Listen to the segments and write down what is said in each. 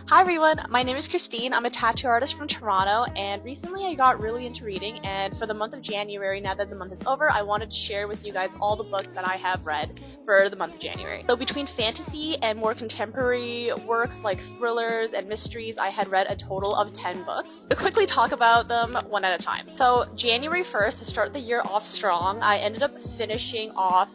Hi everyone, my name is Christine. I'm a tattoo artist from Toronto, and recently I got really into reading, and for the month of January, now that the month is over, I wanted to share with you guys all the books that I have read for the month of January. So between fantasy and more contemporary works like thrillers and mysteries, I had read a total of 10 books. I'll quickly talk about them one at a time. So January 1st, to start the year off strong, I ended up finishing off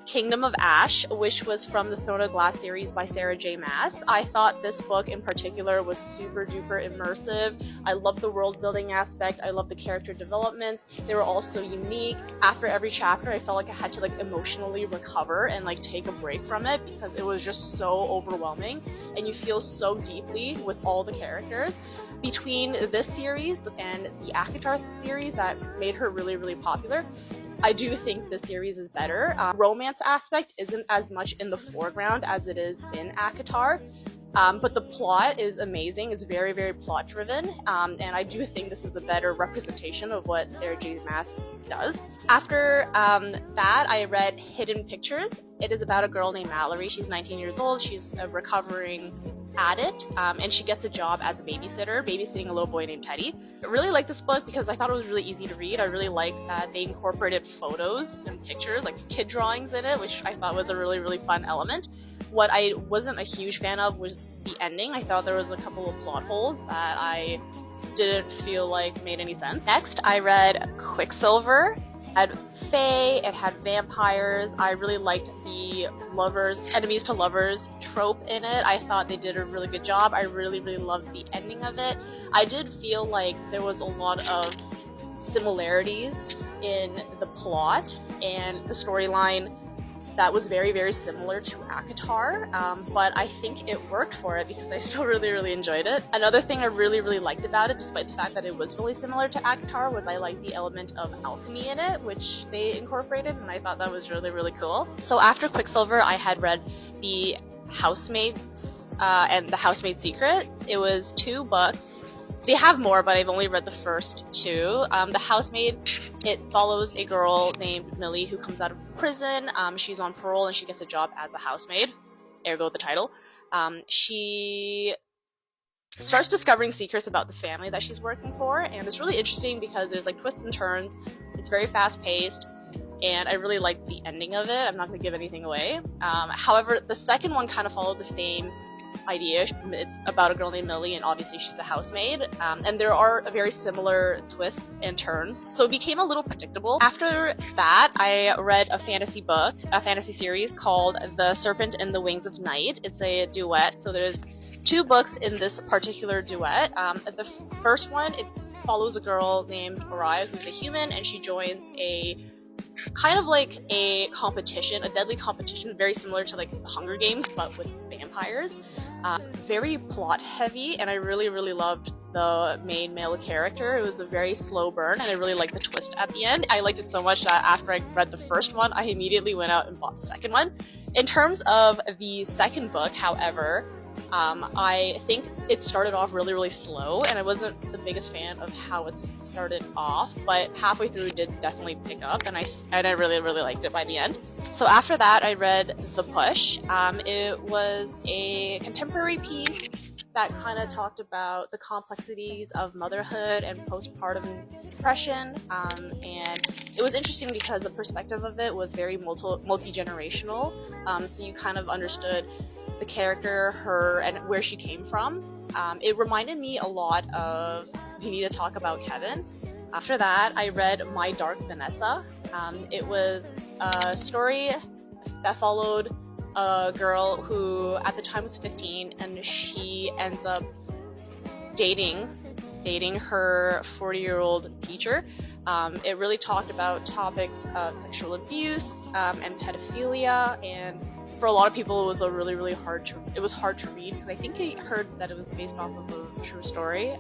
Kingdom of Ash, which was from the Throne of Glass series by Sarah J. Maas. I thought this book in particular was super duper immersive. I love the world building aspect. I love the character developments. They were all so unique. After every chapter, I felt like I had to emotionally recover and take a break from it because it was just so overwhelming and you feel so deeply with all the characters. Between this series and the ACOTAR series that made her really, really popular, I do think this series is better. Romance aspect isn't as much in the foreground as it is in ACOTAR, but the plot is amazing. It's very, very plot driven, and I do think this is a better representation of what Sarah J. Maas does. After that, I read Hidden Pictures. It is about a girl named Mallory. She's 19 years old. She's a recovering addict, and she gets a job as a babysitter, babysitting a little boy named Teddy. I really like this book because I thought it was really easy to read. I really liked that they incorporated photos and pictures, like kid drawings in it, which I thought was a really, really fun element. What I wasn't a huge fan of was the ending. I thought there was a couple of plot holes that I didn't feel like made any sense. Next, I read Quicksilver. It had fae, it had vampires. I really liked the enemies to lovers trope in it. I thought they did a really good job. I really, really loved the ending of it. I did feel like there was a lot of similarities in the plot and the storyline that was very, very similar to ACOTAR, but I think it worked for it because I still really, really enjoyed it. Another thing I really, really liked about it, despite the fact that it was really similar to ACOTAR, was I liked the element of alchemy in it, which they incorporated, and I thought that was really, really cool. So after Quicksilver, I had read The Housemaid's and The Housemaid's Secret. It was 2 books. They have more, but I've only read the first 2. The Housemaid, it follows a girl named Millie who comes out of prison. She's on parole and she gets a job as a housemaid, ergo the title. She starts discovering secrets about this family that she's working for, and it's really interesting because there's twists and turns. It's very fast-paced, and I really like the ending of it. I'm not going to give anything away. However, the second one kind of followed the same idea. It's about a girl named Millie, and obviously she's a housemaid, and there are very similar twists and turns, so it became a little predictable. After that, I read a fantasy series called The Serpent and the Wings of Night. It's a duet, so there's 2 books in this particular duet. The first one, it follows a girl named Oriah who's a human, and she joins a kind of a competition, a deadly competition, very similar to the Hunger Games, but with vampires. It's very plot heavy, and I really, really loved the main male character. It was a very slow burn, and I really liked the twist at the end. I liked it so much that after I read the first one, I immediately went out and bought the second one. In terms of the second book, however, I think it started off really, really slow, and I wasn't the biggest fan of how it started off, but halfway through it did definitely pick up, and I really, really liked it by the end. So after that, I read The Push. It was a contemporary piece that kind of talked about the complexities of motherhood and postpartum depression, and it was interesting because the perspective of it was very multi-generational, so you kind of understood the character, her, and where she came from. It reminded me a lot of We Need to Talk About Kevin. After that, I read My Dark Vanessa. It was a story that followed a girl who at the time was 15, and she ends up dating her 40-year-old teacher. It really talked about topics of sexual abuse and pedophilia, and for a lot of people, it was really hard to read because I think I heard that it was based off of a true story.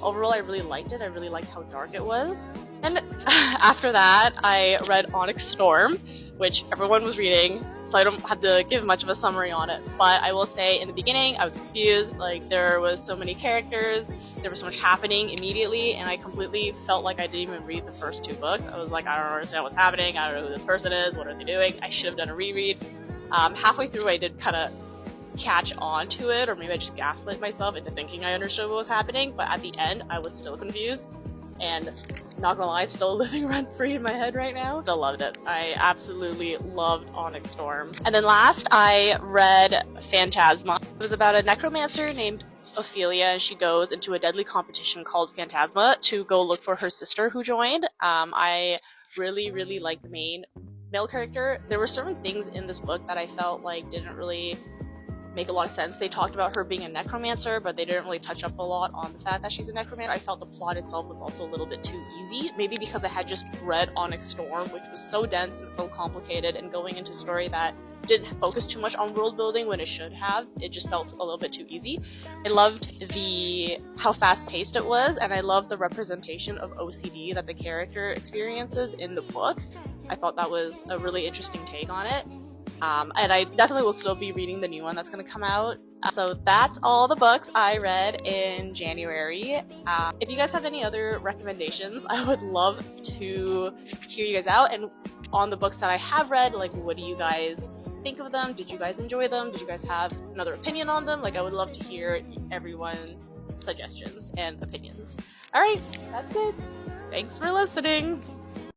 Overall, I really liked it. I really liked how dark it was. And after that, I read Onyx Storm, which everyone was reading, so I don't have to give much of a summary on it. But I will say, in the beginning, I was confused. There was so many characters, there was so much happening immediately, and I completely felt like I didn't even read the first 2 books. I was like, I don't understand what's happening. I don't know who this person is. What are they doing? I should have done a reread. Halfway through, I did kind of catch on to it, or maybe I just gaslit myself into thinking I understood what was happening, but at the end I was still confused, and not gonna lie, it's still living rent-free in my head right now. Still loved it. I absolutely loved Onyx Storm. And then last, I read Phantasma. It was about a necromancer named Ophelia, and she goes into a deadly competition called Phantasma to go look for her sister who joined. I really liked the main male character. There were certain things in this book that I felt like didn't really make a lot of sense. They talked about her being a necromancer, but they didn't really touch up a lot on the fact that she's a necromancer. I felt the plot itself was also a little bit too easy, maybe because I had just read Onyx Storm, which was so dense and so complicated, and going into a story that didn't focus too much on world building when it should have. It just felt a little bit too easy. I loved how fast-paced it was, and I loved the representation of OCD that the character experiences in the book. I thought that was a really interesting take on it. And I definitely will still be reading the new one that's going to come out. So that's all the books I read in January. If you guys have any other recommendations, I would love to hear you guys out. And on the books that I have read, like, what do you guys think of them? Did you guys enjoy them? Did you guys have another opinion on them? Like, I would love to hear everyone's suggestions and opinions. Alright, that's it. Thanks for listening.